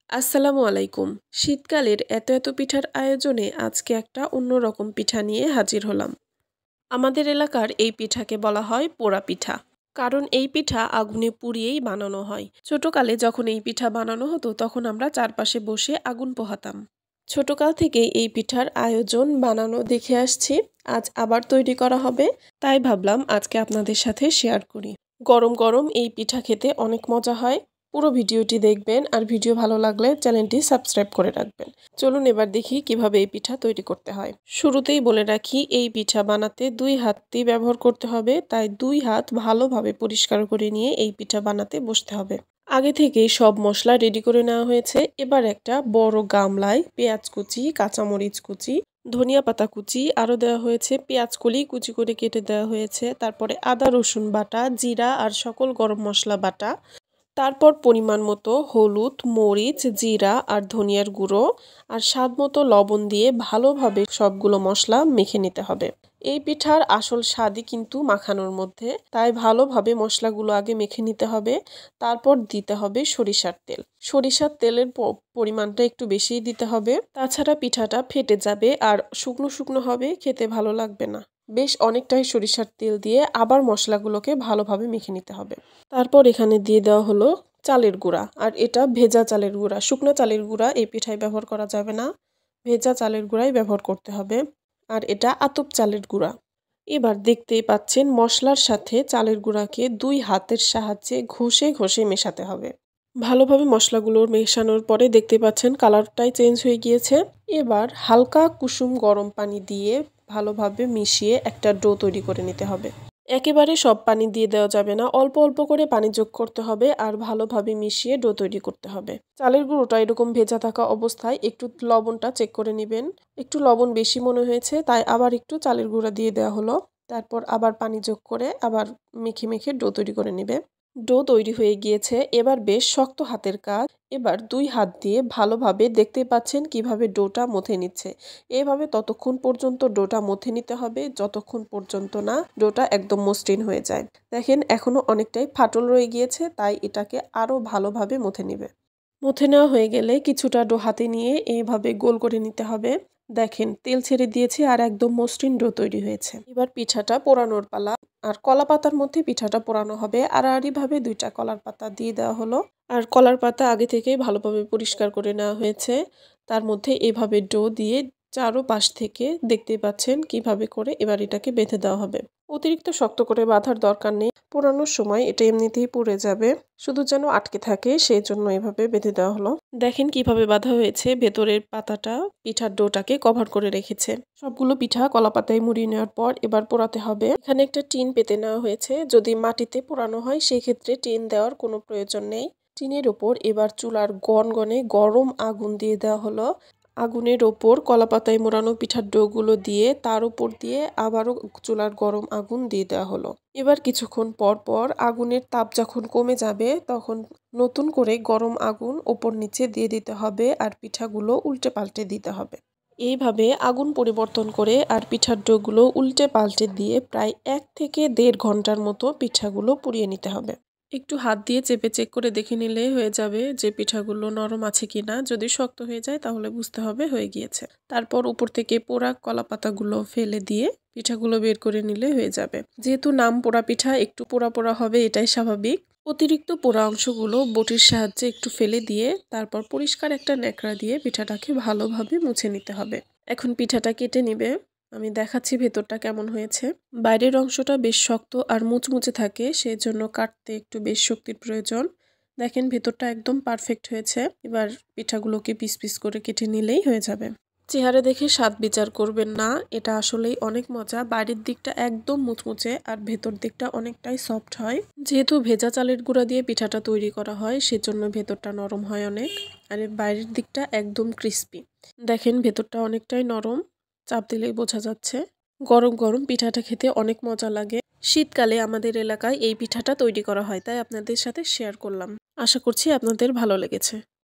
আসসালামু আলাইকুম। শীতকালের এত পিঠার আয়োজনে আজকে একটা অন্যরকম পিঠা নিয়ে হাজির হলাম। আমাদের এলাকার এই পিঠাকে বলা হয় পোড়া পিঠা। কারণ এই পিঠা আগুনে পুড়িয়েই বানানো হয়। ছোটকালে যখন এই পিঠা বানানো হতো তখন আমরা চারপাশে বসে আগুন পোহাতাম। ছোটকাল থেকেই এই পিঠার আয়োজন বানানো দেখে আসছি। আজ আবার তৈরি করা হবে, তাই ভাবলাম আজকে আপনাদের সাথে শেয়ার করি। গরম গরম এই পিঠা খেতে অনেক মজা হয়। পুরো ভিডিওটি দেখবেন আর ভিডিও ভালো লাগলে চ্যানেলটি সাবস্ক্রাইব করে রাখবেন। চলুন এবার দেখি কিভাবে এই পিঠা তৈরি করতে হয়। শুরুতেই বলে রাখি, এই পিঠা বানাতে 2 হাতই ব্যবহার করতে হবে, তাই 2 হাত ভালোভাবে পরিষ্কার করে নিয়ে এই পিঠা বানাতে বসতে হবে। আগে থেকেই সব মশলা রেডি করে নেওয়া হয়েছে। এবার একটা বড় গামলায় পেঁয়াজ কুচি, কাঁচামরিচ কুচি, ধনিয়া পাতা কুচি, আরও দেওয়া হয়েছে পেঁয়াজ কলি কুচি করে কেটে দেওয়া হয়েছে, তারপরে আদা রসুন বাটা, জিরা আর সকল গরম মশলা বাটা, তারপর পরিমাণ মতো হলুদ, মরিচ, জিরা আর ধনিয়ার গুঁড়ো আর স্বাদ মতো লবণ দিয়ে ভালোভাবে সবগুলো মশলা মেখে নিতে হবে। এই পিঠার আসল স্বাদই কিন্তু মাখানোর মধ্যে, তাই ভালোভাবে মশলাগুলো আগে মেখে নিতে হবে। তারপর দিতে হবে সরিষার তেল। সরিষার তেলের পরিমাণটা একটু বেশিই দিতে হবে, তাছাড়া পিঠাটা ফেটে যাবে আর শুকনো শুকনো হবে, খেতে ভালো লাগবে না। বেশ অনেকটাই সরিষার তেল দিয়ে আবার মশলাগুলোকে ভালোভাবে মেখে নিতে হবে। তারপর এখানে দিয়ে দেওয়া হলো চালের গুঁড়া, আর এটা ভেজা চালের গুঁড়া। শুকনো চালের গুঁড়া এই পিঠায় ব্যবহার করা যাবে না, ভেজা চালের গুঁড়াই ব্যবহার করতে হবে। আর এটা আতপ চালের গুঁড়া। এবার দেখতেই পাচ্ছেন মশলার সাথে চালের গুঁড়াকে 2 হাতের সাহায্যে ঘষে ঘষে মেশাতে হবে। ভালোভাবে মশলাগুলো মেশানোর পরে দেখতে পাচ্ছেন কালারটাই চেঞ্জ হয়ে গিয়েছে। এবার হালকা কুসুম গরম পানি দিয়ে ভালোভাবে মিশিয়ে একটা ডো তৈরি করে নিতে হবে। একেবারে সব পানি দিয়ে দেওয়া যাবে না, অল্প অল্প করে পানি যোগ করতে হবে আর ভালোভাবে মিশিয়ে ডো তৈরি করতে হবে। চালের গুঁড়োটা এরকম ভেজা থাকা অবস্থায় একটু লবণটা চেক করে নেবেন। একটু লবণ বেশি মনে হয়েছে, তাই আবার একটু চালের গুঁড়া দিয়ে দেওয়া হলো। তারপর আবার পানি যোগ করে আবার মেখে মেখে ডো তৈরি করে নেবে। ডো তৈরি হয়ে গিয়েছে। এবার বেশ শক্ত হাতের কাজ। এবার 2 হাত দিয়ে ভালোভাবে দেখতে পাচ্ছেন কিভাবে ডোটা মথে নিচ্ছে। এভাবে ততক্ষণ পর্যন্ত ডোটা মথে নিতে হবে যতক্ষণ পর্যন্ত না ডোটা একদম মসৃণ হয়ে যায়। দেখেন এখনো অনেকটাই ফাটল রয়ে গিয়েছে, তাই এটাকে আরো ভালোভাবে মথে নিবে। মথে নেওয়া হয়ে গেলে কিছুটা ডো হাতে নিয়ে এইভাবে গোল করে নিতে হবে। দেখেন তেল ছেড়ে দিয়েছে আর একদম মসৃণ ডো তৈরি হয়েছে। এবার পিঠাটা পোড়ানোর পালা। আর কলা পাতার মধ্যে পিঠাটা পোড়ানো হবে। আড়াআড়িভাবে 2টা কলার পাতা দিয়ে দেওয়া হলো। আর কলার পাতা আগে থেকেই ভালোভাবে পরিষ্কার করে নেওয়া হয়েছে। তার মধ্যে এভাবে ডো দিয়ে চারোপাশ থেকে দেখতেই পাচ্ছেন কিভাবে করে এবার এটাকে বেঁধে দেওয়া হবে। অতিরিক্ত শক্ত করে বাঁধার দরকার নেই, পোড়ানোর সময় এটা এমনিতেই পুড়ে যাবে, শুধু যেন আটকে থাকে সেই জন্য এভাবে বেঁধে দেওয়া হলো। দেখেন কিভাবে বাঁধা হয়েছে। ভেতরের পাতাটা পিঠার ডোটাকে কভার করে রেখেছে। সবগুলো পিঠা কলা পাতায় মুড়িয়ে নেওয়ার পর এবার পোড়াতে হবে। এখানে একটা টিন পেতে নেওয়া হয়েছে। যদি মাটিতে পোড়ানো হয় সেই ক্ষেত্রে টিন দেওয়ার কোনো প্রয়োজন নেই। টিনের ওপর এবার চুলার গনগনে গরম আগুন দিয়ে দেওয়া হলো। আগুনের ওপর কলাপাতায় মোড়ানো পিঠার ডোগুলো দিয়ে তার উপর দিয়ে আবারও চুলার গরম আগুন দিয়ে দেওয়া হলো। এবার কিছুক্ষণ পর পর আগুনের তাপ যখন কমে যাবে তখন নতুন করে গরম আগুন ওপর নিচে দিয়ে দিতে হবে আর পিঠাগুলো উল্টে পাল্টে দিতে হবে। এইভাবে আগুন পরিবর্তন করে আর পিঠার ডোগুলো উল্টে পাল্টে দিয়ে প্রায় 1 থেকে 1.5 ঘন্টার মতো পিঠাগুলো পুড়িয়ে নিতে হবে। একটু হাত দিয়ে চেপে চেক করে দেখে নিলে হয়ে যাবে যে পিঠাগুলো নরম আছে কিনা। যদি শক্ত হয়ে যায় তাহলে বুঝতে হবে হয়ে গিয়েছে। তারপর উপর থেকে পোড়া কলা পাতাগুলো ফেলে দিয়ে পিঠাগুলো বের করে নিলে হয়ে যাবে। যেহেতু নাম পোড়া পিঠা, একটু পোড়া পোড়া হবে, এটাই স্বাভাবিক। অতিরিক্ত পোড়া অংশগুলো বটির সাহায্যে একটু ফেলে দিয়ে তারপর পরিষ্কার একটা ন্যাকড়া দিয়ে পিঠাটাকে ভালোভাবে মুছে নিতে হবে। এখন পিঠাটা কেটে নিবে। আমি দেখাচ্ছি ভেতরটা কেমন হয়েছে। বাইরের অংশটা বেশ শক্ত আর মুচমুচে থাকে, সেজন্য কাটতে একটু বেশ শক্তির প্রয়োজন। দেখেন ভেতরটা একদম পারফেক্ট হয়েছে। এবার পিঠাগুলোকে পিস পিস করে কেটে নিলেই হয়ে যাবে। চেহারা দেখে স্বাদ বিচার করবেন না, এটা আসলেই অনেক মজা। বাইরের দিকটা একদম মুচমুচে আর ভেতর দিকটা অনেকটাই সফট হয়। যেহেতু ভেজা চালের গুঁড়া দিয়ে পিঠাটা তৈরি করা হয় সেজন্য ভেতরটা নরম হয় অনেক, আর বাইরের দিকটা একদম ক্রিস্পি। দেখেন ভেতরটা অনেকটাই নরম, চাপ দিলেই বোঝা যাচ্ছে। গরম গরম পিঠাটা খেতে অনেক মজা লাগে। শীতকালে আমাদের এলাকায় এই পিঠাটা তৈরি করা হয়, তাই আপনাদের সাথে শেয়ার করলাম। আশা করছি আপনাদের ভালো লেগেছে।